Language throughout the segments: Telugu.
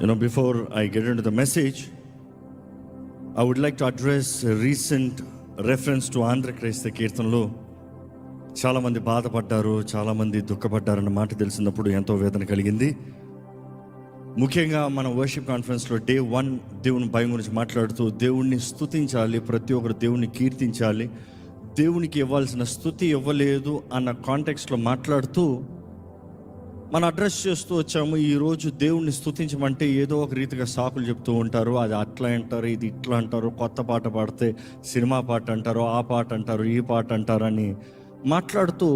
Before I get into the message, I would like to address a recent reference to Andhra Krista కీర్తనలో చాలామంది బాధపడ్డారు, చాలామంది దుఃఖపడ్డారన్న మాట తెలిసినప్పుడు ఎంతో వేదన కలిగింది. ముఖ్యంగా మన వర్షిప్ కాన్ఫరెన్స్లో డే 1 దేవుని భయం గురించి మాట్లాడుతూ దేవుణ్ణి స్తుతించాలి, ప్రతి ఒక్కరు దేవుణ్ణి కీర్తించాలి, దేవునికి ఇవ్వాల్సిన స్తుతి ఇవ్వలేదు అన్న కాంటెక్స్ట్లో మాట్లాడుతూ మనం అడ్రస్ చేస్తూ వచ్చాము. ఈరోజు దేవుణ్ణి స్తుతించమంటే ఏదో ఒక రీతిగా సాకులు చెప్తూ ఉంటారు. అది అట్లా అంటారు, ఇది ఇట్లా అంటారు, కొత్త పాట పాడితే సినిమా పాట అంటారు, ఆ పాట అంటారు, ఈ పాట అంటారు అని మాట్లాడుతూ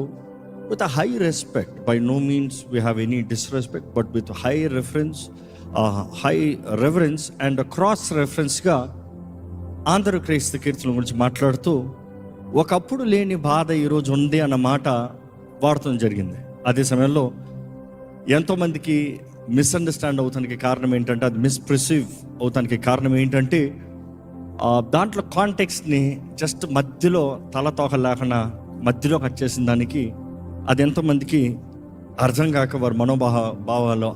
with a high respect, by no means we have any disrespect, but with high reference and cross రెఫరెన్స్గా ఆంధ్ర క్రైస్త కీర్తన గురించి మాట్లాడుతూ ఒకప్పుడు లేని బాధ ఈరోజు ఉంది అన్న మాట వాడటం జరిగింది. అదే సమయంలో ఎంతోమందికి మిస్అండర్స్టాండ్ అవుతానికి కారణం ఏంటంటే, అది మిస్ప్రిసీవ్ అవుతానికి కారణం ఏంటంటే, దాంట్లో కాంటెక్స్ట్ని జస్ట్ మధ్యలో తలతోక లేకుండా మధ్యలో కట్ చేసిన దానికి అది ఎంతోమందికి అర్థం కాక వారి భావాల్లో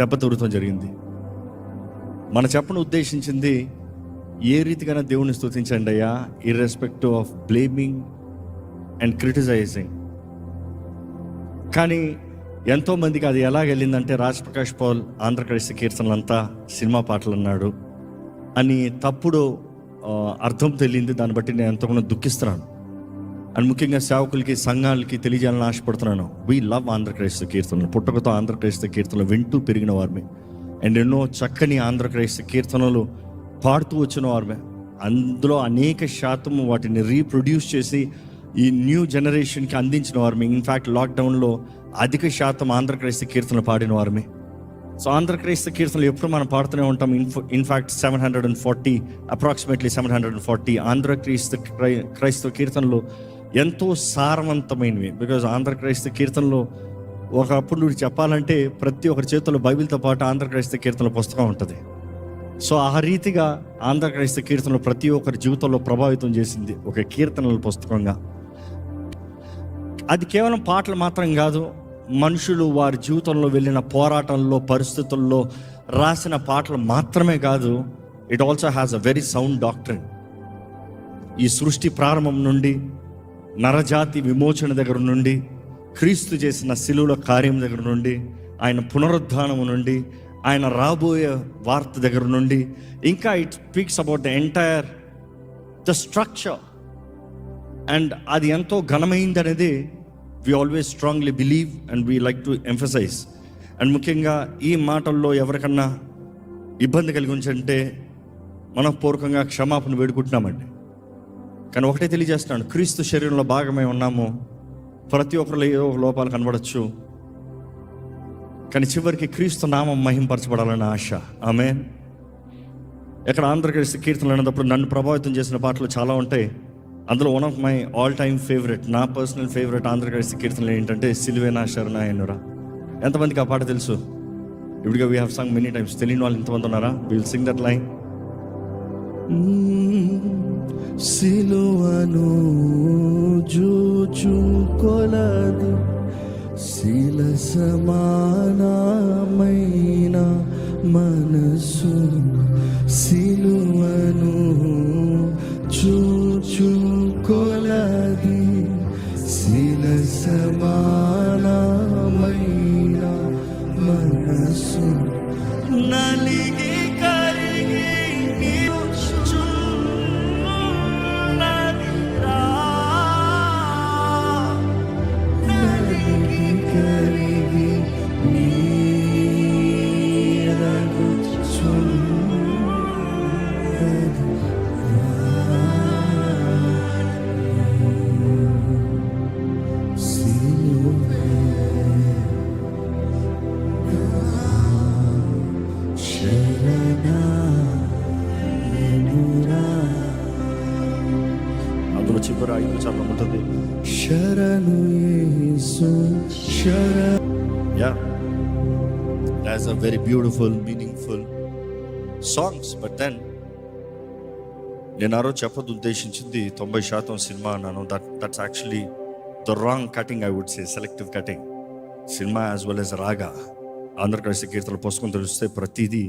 దెబ్బతూరటం జరిగింది. మన చెప్పను ఉద్దేశించింది ఏ రీతిగానే దేవుని స్తుతించండి అయ్యా, irrespective of blaming and criticising. కానీ ఎంతోమందికి అది ఎలాగెళ్ళిందంటే, రాజ్ ప్రకాష్ పాల్ ఆంధ్ర క్రైస్త కీర్తనలంతా సినిమా పాటలు అన్నాడు అని తప్పుడు అర్థం తెలియంది. దాన్ని బట్టి నేను ఎంతగానో దుఃఖిస్తున్నాను. అండ్ ముఖ్యంగా సేవకులకి, సంఘాలకి తెలియజేయాలని ఆశపడుతున్నాను. వీ లవ్ ఆంధ్ర క్రైస్త కీర్తనలు. పుట్టకతో ఆంధ్ర క్రైస్త కీర్తనలు వింటూ పెరిగిన వారిమే, అండ్ ఎన్నో చక్కని ఆంధ్ర క్రైస్త కీర్తనలు పాడుతూ వచ్చిన వారిమే. అందులో అనేక శాతం వాటిని రీప్రొడ్యూస్ చేసి ఈ న్యూ జనరేషన్కి అందించిన వారిమే. ఇన్ఫ్యాక్ట్ లాక్డౌన్లో అధిక శాతం ఆంధ్ర క్రైస్త కీర్తనలు పాడిన వారిమే. సో ఆంధ్ర క్రైస్త కీర్తనలు ఎప్పుడు మనం పాడుతూనే ఉంటాం. ఇన్ఫ్యాక్ట్ 740 అప్రాక్సిమేట్లీ 740 ఆంధ్ర క్రైస్త కీర్తనలు ఎంతో సారవంతమైనవి. బికాజ్ ఆంధ్ర క్రైస్త కీర్తనలో ఒకప్పుడు నువ్వు చెప్పాలంటే ప్రతి ఒక్కరి చేతుల్లో బైబిల్తో పాటు ఆంధ్ర క్రైస్త కీర్తనల పుస్తకం ఉంటుంది. సో ఆ రీతిగా ఆంధ్ర క్రైస్త కీర్తనలు ప్రతి ఒక్కరి జీవితంలో ప్రభావితం చేసింది ఒక కీర్తనల పుస్తకంగా. అది కేవలం పాటలు మాత్రం కాదు, మనుషులు వారి జీవితంలో వెళ్ళిన పోరాటంలో, పరిస్థితుల్లో రాసిన పాటలు మాత్రమే కాదు. It also has a very sound doctrine. ఈ సృష్టి ప్రారంభం నుండి, నరజాతి విమోచన దగ్గర నుండి, క్రీస్తు చేసిన శిలువల కార్యం దగ్గర నుండి, ఆయన పునరుద్ధానము నుండి, ఆయన రాబోయే వార్త దగ్గర నుండి, ఇంకా it speaks about the entire the structure. And అది ఎంతో ఘనమైంది అనేది we always strongly believe and we like to emphasize. And ముఖ్యంగా ఈ మాటల్లో ఎవరికన్నా ఇబ్బంది కలిగి ఉంచంటే మనఃపూర్వకంగా క్షమాపణ వేడుకుంటున్నామండి. కానీ ఒకటే తెలియజేస్తున్నాను, క్రీస్తు శరీరంలో భాగమై ఉన్నాము. ప్రతి ఒక్కరిలో ఏదో ఒక లోపాలు కనబడచ్చు, కానీ చివరికి క్రీస్తు నామం మహింపరచబడాలన్న ఆశ. ఆమేన్. ఎక్కడ ఆంధ్ర క్రైస్త కీర్తనలు అనేటప్పుడు నన్ను ప్రభావితం చేసిన పాటలు చాలా ఉంటాయి. అందులో one of my all time favourite, నా పర్సనల్ ఫేవరెట్ ఆంధ్ర క్రైస్త కీర్తనలు ఏంటంటే సిలువేనా శరణాయనురా. ఎంతమందికి ఆ పాట తెలుసు? ఇప్పుడుగా we have song many times. తెలియని వాళ్ళు ఎంతమంది ఉన్నారా? Will sing that line. సిలువను జూచు కొలది శిల సమానమైన మనసు, సిలువను చూచు కొలది శిల సమానమైన మనసు, నలిగి కరిగి నిలుచున్నదిరా, నలిగి కరిగి చివరి 5 చాలా ఉంటుంది. శరణు యేసు శరణు. Yeah, that's a very beautiful, meaningful songs. But then నేను ఆ రోజు చెప్పదు ఉద్దేశించింది 90% సినిమా అన్నాను. That's actually the wrong cutting, I would say selective cutting. Cinema as well as raga Andhra Pradesh కీర్తనల పుస్తకం తెలిస్తే ప్రతిదీ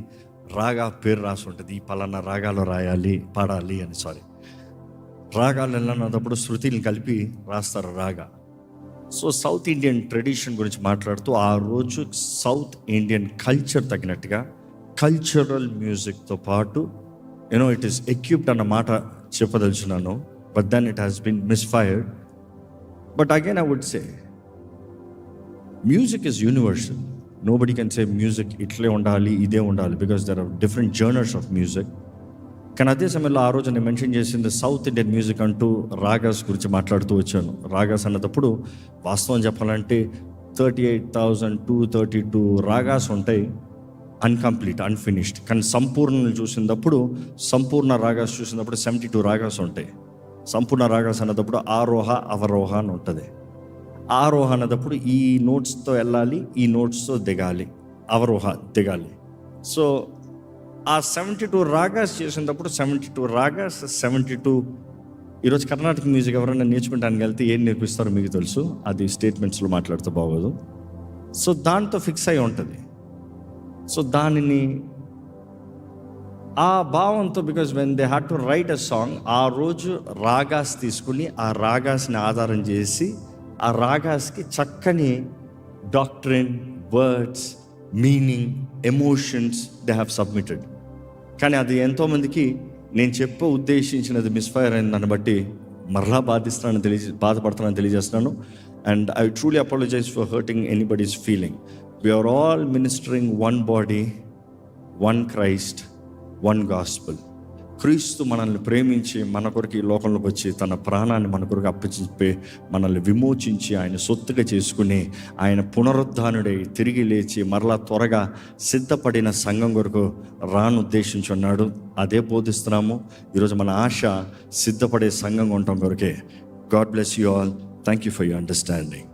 రాగా పేరు రాసి ఉంటుంది. ఈ పలానా రాగాలు రాయాలి, పాడాలి అని. రాగాలు వెళ్ళినప్పుడు శృతిని కలిపి రాస్తారు రాగా. సో సౌత్ ఇండియన్ ట్రెడిషన్ గురించి మాట్లాడుతూ ఆ రోజు సౌత్ ఇండియన్ కల్చర్ తగినట్టుగా కల్చరల్ మ్యూజిక్తో పాటు ఇట్ ఈస్ ఎక్విప్డ్ అన్న మాట చెప్పదలుచున్నాను. But then it has been misfired. But again I would say music is universal. Nobody can say music ఇట్లే ఉండాలి, ఇదే ఉండాలి, because there are different genres of music. కానీ అదే సమయంలో ఆ రోజు నేను మెన్షన్ చేసింది సౌత్ ఇండియన్ మ్యూజిక్ అంటూ రాగాస్ గురించి మాట్లాడుతూ వచ్చాను. రాగాస్ అన్నప్పుడు వాస్తవం చెప్పాలంటే 38,232 రాగాస్ ఉంటాయి, అన్కంప్లీట్, అన్ఫినిష్డ్. కానీ సంపూర్ణ చూసినప్పుడు, సంపూర్ణ రాగాస్ చూసినప్పుడు 72 రాగాస్ ఉంటాయి. సంపూర్ణ రాగాస్ అన్నప్పుడు ఆరోహ అవరోహ అని ఉంటుంది. ఆరోహ అన్నప్పుడు ఈ నోట్స్తో వెళ్ళాలి, ఈ నోట్స్తో దిగాలి, అవరోహ దిగాలి. సో ఆ 72 రాగాస్ చేసినప్పుడు 72 రాగాస్ 72. ఈరోజు కర్ణాటక మ్యూజిక్ ఎవరైనా నేర్చుకుంటానికి వెళ్తే ఏం నేర్పిస్తారో మీకు తెలుసు, అది స్టేట్మెంట్స్లో మాట్లాడితే బాగోదు. సో దాంతో ఫిక్స్ అయి ఉంటుంది. సో దానిని ఆ భావంతో, because when they had to right a song, ఆ రోజు రాగాస్ తీసుకుని ఆ రాగాస్ని ఆధారం చేసి ఆ రాగాస్కి చక్కని doctrine, words, meaning, emotions they have submitted. కానీ అది ఎంతోమందికి నేను ఉద్దేశించినది మిస్ఫైర్ అయింది. దాన్ని బట్టి మరలా బాధపడుతున్నాను తెలియజేస్తున్నాను. And I truly apologise for hurting anybody's feeling. We are all ministering one body, one Christ, one gospel. క్రీస్తు మనల్ని ప్రేమించి మన కొరకు ఈ లోకంలోకి వచ్చి తన ప్రాణాన్ని మన కొరకు అప్పచెప్పి మనల్ని విమోచించి ఆయన సొత్తుగా చేసుకుని ఆయన పునరుద్ధానుడై తిరిగి లేచి మరలా త్వరగా సిద్ధపడిన సంఘం కొరకు ఉద్దేశించున్నాడు. అదే బోధిస్తున్నాము. ఈరోజు మన ఆశ సిద్ధపడే సంఘంగా ఉండటం కొరకే. God bless you all. Thank you for your understanding.